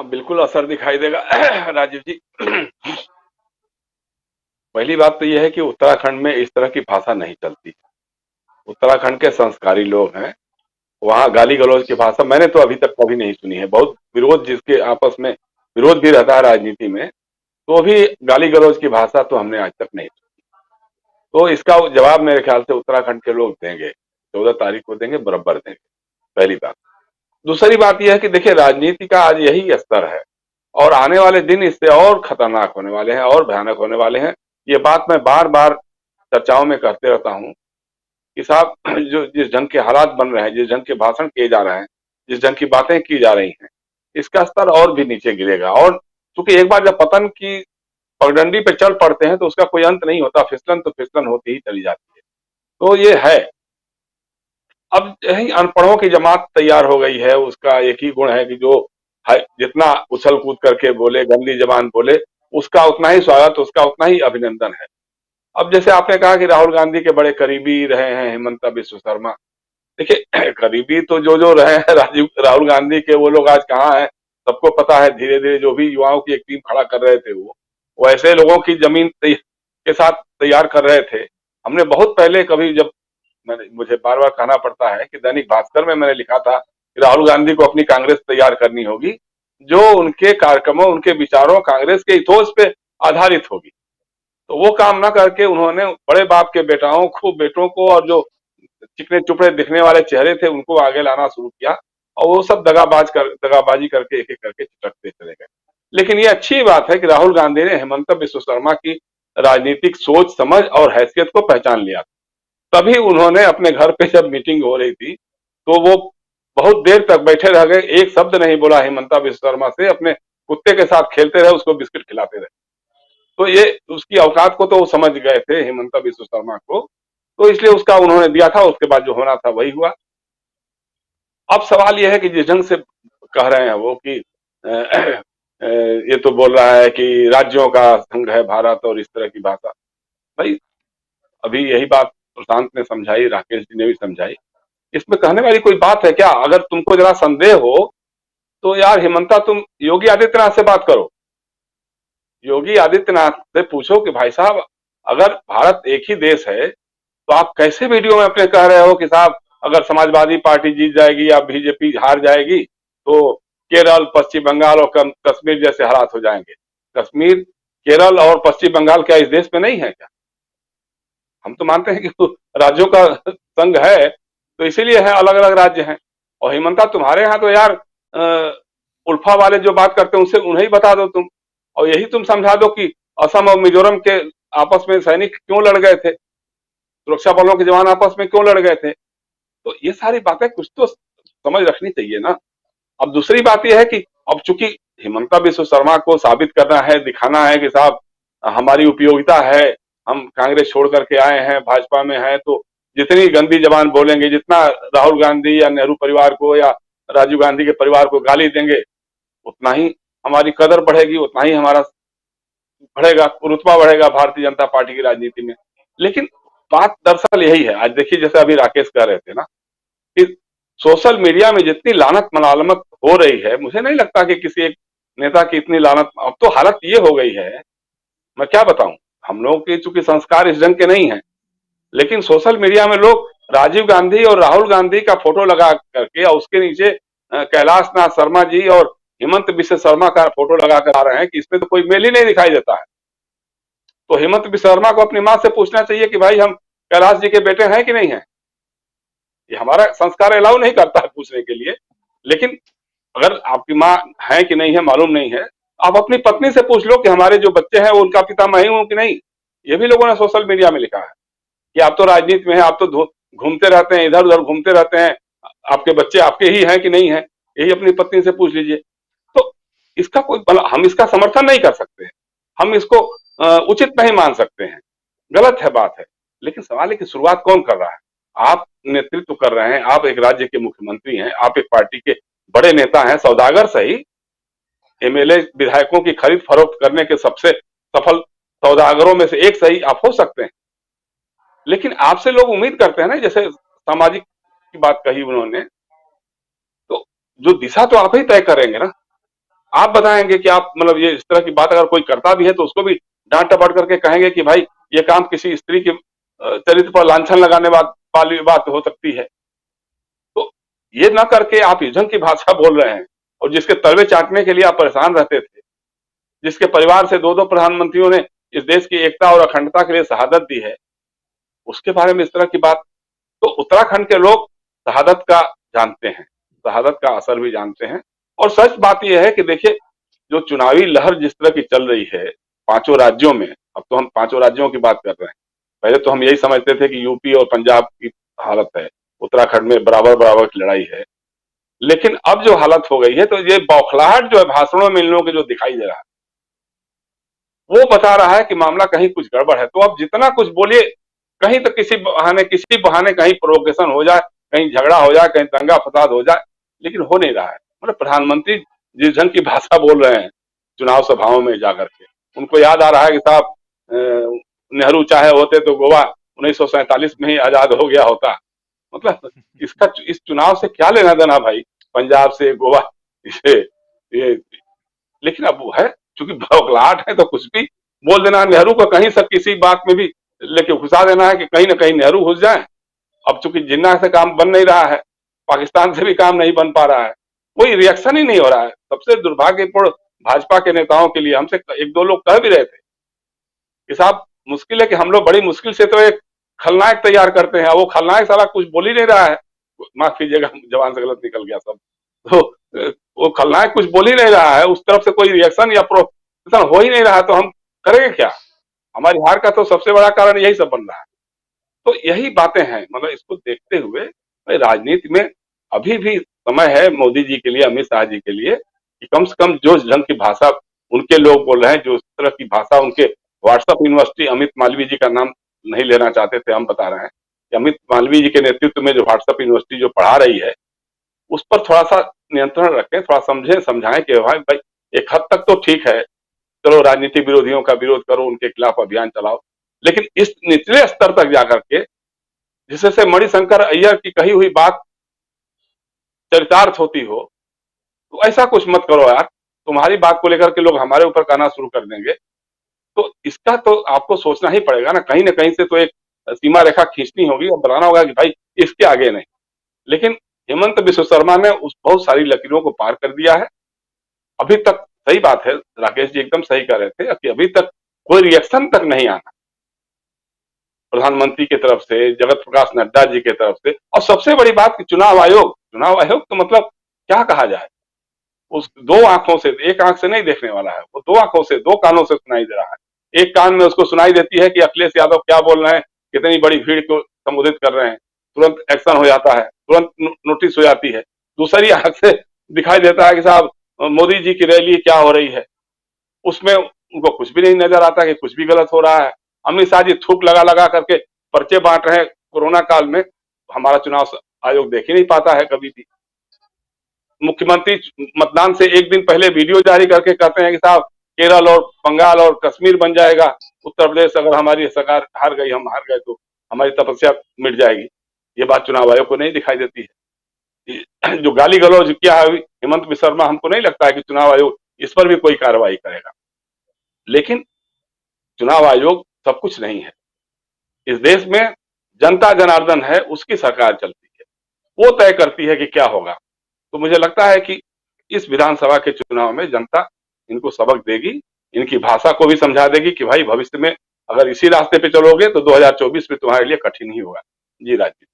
बिल्कुल असर दिखाई देगा राजीव जी। पहली बात तो यह है कि उत्तराखंड में इस तरह की भाषा नहीं चलती। उत्तराखंड के संस्कारी लोग हैं। वहाँ गाली गलौज की भाषा मैंने तो अभी तक कभी नहीं सुनी है। बहुत विरोध, जिसके आपस में विरोध भी रहता है राजनीति में, तो भी गाली गलौज की भाषा तो हमने आज तक नहीं सुनी। तो इसका जवाब मेरे ख्याल से उत्तराखंड के लोग देंगे, 14 तारीख को देंगे, बराबर देंगे। पहली बात। दूसरी बात यह है कि देखिए, राजनीति का आज यही स्तर है और आने वाले दिन इससे और खतरनाक होने वाले हैं और भयानक होने वाले हैं। ये बात मैं बार बार चर्चाओं में कहते रहता हूँ कि साहब, जो जिस ढंग के हालात बन रहे हैं, जिस ढंग के भाषण किए जा रहे हैं, जिस ढंग की बातें की जा रही हैं, इसका स्तर और भी नीचे गिरेगा। और चूंकि एक बार जब पतन की पगडंडी पे चढ़ पड़ते हैं तो उसका कोई अंत नहीं होता। फिसलन तो फिसलन होती ही चली जाती है। तो ये है। अब यही अनपढ़ों की जमात तैयार हो गई है। उसका एक ही गुण है कि जो जितना उछल कूद करके बोले, गंदी जबान बोले, उसका उतना ही स्वागत, उसका उतना ही अभिनंदन है। अब जैसे आपने कहा कि राहुल गांधी के बड़े करीबी रहे हैं हेमंता विश्व शर्मा। देखिए, करीबी तो जो जो रहे हैं राजीव राहुल गांधी के, वो लोग आज कहाँ हैं सबको पता है। धीरे धीरे जो भी युवाओं की एक टीम खड़ा कर रहे थे, वो ऐसे लोगों की जमीन के साथ तैयार कर रहे थे। हमने बहुत पहले कभी, जब मैंने मुझे बार बार कहना पड़ता है कि दैनिक भास्कर में मैंने लिखा था कि राहुल गांधी को अपनी कांग्रेस तैयार करनी होगी, जो उनके कार्यक्रमों, उनके विचारों, कांग्रेस के इथोस पे आधारित होगी। तो वो काम ना करके उन्होंने बड़े बाप के बेटाओं को, बेटों को, और जो चिकने चुपड़े दिखने वाले चेहरे थे उनको आगे लाना शुरू किया। और वो सब दगाबाजी करके एक एक करके चिटकते चले गए। लेकिन ये अच्छी बात है कि राहुल गांधी ने हेमंत बिश्व शर्मा की राजनीतिक सोच, समझ और हैसियत को पहचान लिया। तभी उन्होंने अपने घर पे जब मीटिंग हो रही थी, तो वो बहुत देर तक बैठे रह गए। एक शब्द नहीं बोला हेमंता विश्व शर्मा से। अपने कुत्ते के साथ खेलते रहे, उसको बिस्किट खिलाते रहे। तो ये उसकी औकात को तो वो समझ गए थे, हेमंता विश्व शर्मा को। तो इसलिए उसका उन्होंने दिया था। उसके बाद जो होना था वही हुआ। अब सवाल यह है कि जिस ढंग से कह रहे हैं वो कि ये तो बोल रहा है कि राज्यों का संघ है भारत और इस तरह की भाषा। भाई, अभी यही बात प्रशांत ने समझाई, राकेश जी ने भी समझाई। इसमें कहने वाली कोई बात है क्या? अगर तुमको जरा संदेह हो तो यार हेमंता, तुम योगी आदित्यनाथ से बात करो। योगी आदित्यनाथ से पूछो कि भाई साहब, अगर भारत एक ही देश है तो आप कैसे वीडियो में अपने कह रहे हो कि साहब, अगर समाजवादी पार्टी जीत जाएगी या बीजेपी हार जाएगी तो केरल, पश्चिम बंगाल और कश्मीर जैसे हालात हो जाएंगे। कश्मीर, केरल और पश्चिम बंगाल क्या इस देश में नहीं है क्या? हम तो मानते हैं कि राज्यों का संघ है, तो इसीलिए है, अलग अलग राज्य हैं। और हेमंता, तुम्हारे यहाँ तो यार उल्फा वाले जो बात करते हैं उनसे उन्हें बता दो तुम। और यही तुम समझा दो कि असम और मिजोरम के आपस में सैनिक क्यों लड़ गए थे, सुरक्षा बलों के जवान आपस में क्यों लड़ गए थे। तो ये सारी बातें कुछ तो समझ रखनी चाहिए ना। अब दूसरी बात यह है कि अब चूंकि हिमंता बिश्व शर्मा को साबित करना है, दिखाना है कि साहब हमारी उपयोगिता है, हम कांग्रेस छोड़ करके आए हैं, भाजपा में हैं, तो जितनी गंदी जबान बोलेंगे, जितना राहुल गांधी या नेहरू परिवार को या राजीव गांधी के परिवार को गाली देंगे, उतना ही हमारी कदर बढ़ेगी, उतना ही हमारा बढ़ेगा, रुतबा बढ़ेगा भारतीय जनता पार्टी की राजनीति में। लेकिन बात दरअसल यही है। आज देखिए, जैसे अभी राकेश कह रहे थे ना कि सोशल मीडिया में जितनी लानत मलामत हो रही है, मुझे नहीं लगता कि किसी एक नेता की इतनी लानत। अब तो हालत ये हो गई है, मैं क्या बताऊं, हम लोगों के चूंकि संस्कार इस ढंग के नहीं है, लेकिन सोशल मीडिया में लोग राजीव गांधी और राहुल गांधी का फोटो लगा करके और उसके नीचे कैलाश नाथ शर्मा जी और हेमंत बिश्व शर्मा का फोटो लगा कर आ रहे हैं कि इसमें तो कोई मेल ही नहीं दिखाई देता है। तो हेमंत बिश्व शर्मा को अपनी मां से पूछना चाहिए कि भाई, हम कैलाश जी के बेटे हैं कि नहीं है। ये हमारा संस्कार अलाउ नहीं करता है पूछने के लिए। लेकिन अगर आपकी माँ है कि नहीं है मालूम नहीं है, आप अपनी पत्नी से पूछ लो कि हमारे जो बच्चे हैं वो उनका पिता मैं ही हूं कि नहीं। ये भी लोगों ने सोशल मीडिया में लिखा है कि आप तो राजनीति में है, आप तो घूमते रहते हैं, इधर उधर घूमते रहते हैं, आपके बच्चे आपके ही हैं कि नहीं है, यही अपनी पत्नी से पूछ लीजिए। तो इसका कोई हम इसका समर्थन नहीं कर सकते, हम इसको उचित नहीं मान सकते हैं, गलत है बात है। लेकिन सवाल है कि शुरुआत कौन कर रहा है? आप नेतृत्व कर रहे हैं, आप एक राज्य के मुख्यमंत्री हैं, आप एक पार्टी के बड़े नेता हैं, सौदागर सही, एमएलए विधायकों की खरीद फरोख्त करने के सबसे सफल सौदागरों में से एक सही आप हो सकते हैं। लेकिन आपसे लोग उम्मीद करते हैं ना, जैसे सामाजिक की बात कही उन्होंने, तो जो दिशा तो आप ही तय करेंगे ना। आप बताएंगे कि आप मतलब ये इस तरह की बात अगर कोई करता भी है तो उसको भी डांट टपट करके कहेंगे कि भाई ये काम किसी स्त्री के चरित्र पर लांछन लगाने वाली बात हो सकती है। तो ये ना करके आप युद्धन की भाषा बोल रहे हैं, और जिसके तलवे चाटने के लिए आप परेशान रहते थे, जिसके परिवार से दो दो प्रधानमंत्रियों ने इस देश की एकता और अखंडता के लिए शहादत दी है, उसके बारे में इस तरह की बात। तो उत्तराखंड के लोग शहादत का जानते हैं, शहादत का असर भी जानते हैं। और सच बात यह है कि देखिए, जो चुनावी लहर जिस तरह की चल रही है पांचों राज्यों में, अब तो हम पांचों राज्यों की बात कर रहे हैं, पहले तो हम यही समझते थे कि यूपी और पंजाब की हालत है, उत्तराखंड में बराबर बराबर की लड़ाई है। लेकिन अब जो हालत हो गई है, तो ये बौखलाहट जो है भाषणों में इन लोगों के जो दिखाई दे रहा है, वो बता रहा है कि मामला कहीं कुछ गड़बड़ है। तो अब जितना कुछ बोलिए, कहीं तो किसी बहाने कहीं प्रोवोकेशन हो जाए, कहीं झगड़ा हो जाए, कहीं दंगा फसाद हो जाए, लेकिन हो नहीं रहा है। मतलब प्रधानमंत्री जिस ढंग की भाषा बोल रहे हैं चुनाव सभाओं में जाकर के, उनको याद आ रहा है कि साहब नेहरू चाहे होते तो गोवा 1947 में ही आजाद हो गया होता। मतलब इसका इस चुनाव से क्या लेना देना भाई, पंजाब से गोवा से ये। लेकिन अब वो है, चूंकि बौखलाहट है तो कुछ भी बोल देना। नेहरू को कहीं से किसी बात में भी लेके घुसा देना है कि कहीं ना कहीं नेहरू घुस जाए। अब चूंकि जिन्ना से काम बन नहीं रहा है, पाकिस्तान से भी काम नहीं बन पा रहा है, कोई रिएक्शन ही नहीं हो रहा है। सबसे दुर्भाग्यपूर्ण भाजपा के नेताओं के लिए, हमसे एक दो लोग कह भी रहे थे कि साहब मुश्किल है कि हम लोग बड़ी मुश्किल से तो एक खलनायक तैयार करते हैं, वो खलनायक साला कुछ बोल ही नहीं रहा है। माफ कीजिएगा, जवान से गलत निकल गया सब। तो वो खलनायक कुछ बोल ही नहीं रहा है, उस तरफ से कोई रिएक्शन या प्रोटेक्शन हो ही नहीं रहा है, तो हम करेंगे क्या? हमारी हार का तो सबसे बड़ा कारण यही सब बन रहा है। तो यही बातें हैं, मतलब इसको देखते हुए भाई राजनीति में अभी भी समय है मोदी जी के लिए, अमित शाह जी के लिए, कि कम से कम जो ढंग की भाषा उनके लोग बोल रहे हैं, जो इस तरह की भाषा उनके व्हाट्सएप यूनिवर्सिटी, अमित मालवीय जी का नाम नहीं लेना चाहते थे, हम बता रहे हैं कि अमित मालवीय जी के नेतृत्व में जो व्हाट्सएप यूनिवर्सिटी जो पढ़ा रही है, उस पर थोड़ा सा नियंत्रण रखें, थोड़ा समझें समझाएं कि भाई भाई एक हद तक तो ठीक है, चलो राजनीतिक विरोधियों का विरोध करो, उनके खिलाफ अभियान चलाओ, लेकिन इस निचले स्तर तक जाकर के जिससे मणिशंकर अय्यर की कही हुई बात चरितार्थ होती हो, तो ऐसा कुछ मत करो यार। तुम्हारी बात को लेकर के लोग हमारे ऊपर कहना शुरू कर देंगे, तो इसका तो आपको सोचना ही पड़ेगा ना कहीं से तो एक सीमा रेखा खींचनी होगी और बताना होगा कि भाई इसके आगे नहीं। लेकिन हेमंत बिश्व शर्मा ने उस बहुत सारी लकीरों को पार कर दिया है। अभी तक सही बात है, राकेश जी एकदम सही कह रहे थे कि अभी तक कोई रिएक्शन तक नहीं आना प्रधानमंत्री की तरफ से, जगत प्रकाश नड्डा जी की तरफ से। और सबसे बड़ी बात कि चुनाव आयोग तो मतलब क्या कहा जाए, उस दो आंखों से, एक आंख से नहीं देखने वाला है, वो दो आंखों से, दो कानों से सुनाई दे रहा है। एक कान में उसको सुनाई देती है कि अखिलेश यादव क्या बोल रहे हैं, कितनी बड़ी भीड़ को संबोधित कर रहे हैं, तुरंत एक्शन हो जाता है, तुरंत नोटिस हो जाती है। दूसरी आंख से दिखाई देता है कि साहब मोदी जी की रैली क्या हो रही है, उसमें उनको कुछ भी नहीं नजर आता कि कुछ भी गलत हो रहा है। अमित शाह जी थूक लगा लगा करके पर्चे बांट रहे हैं कोरोना काल में, हमारा चुनाव आयोग देख ही नहीं पाता है कभी भी। मुख्यमंत्री मतदान से एक दिन पहले वीडियो जारी करके कहते हैं कि साहब केरल और बंगाल और कश्मीर बन जाएगा, उत्तर प्रदेश अगर हमारी सरकार हार गई, हम हार गए तो हमारी तपस्या मिट जाएगी। ये बात चुनाव आयोग को नहीं दिखाई देती है। जो गाली गलौज किया है हेमंत बिश्व शर्मा, हमको नहीं लगता है कि चुनाव आयोग इस पर भी कोई कार्रवाई करेगा। लेकिन चुनाव आयोग सब कुछ नहीं है। इस देश में जनता जनार्दन है, उसकी सरकार चलती है, वो तय करती है कि क्या होगा। तो मुझे लगता है कि इस विधानसभा के चुनाव में जनता इनको सबक देगी, इनकी भाषा को भी समझा देगी कि भाई भविष्य में अगर इसी रास्ते पे चलोगे तो 2024 में तुम्हारे लिए कठिन ही होगा। जी राजीव।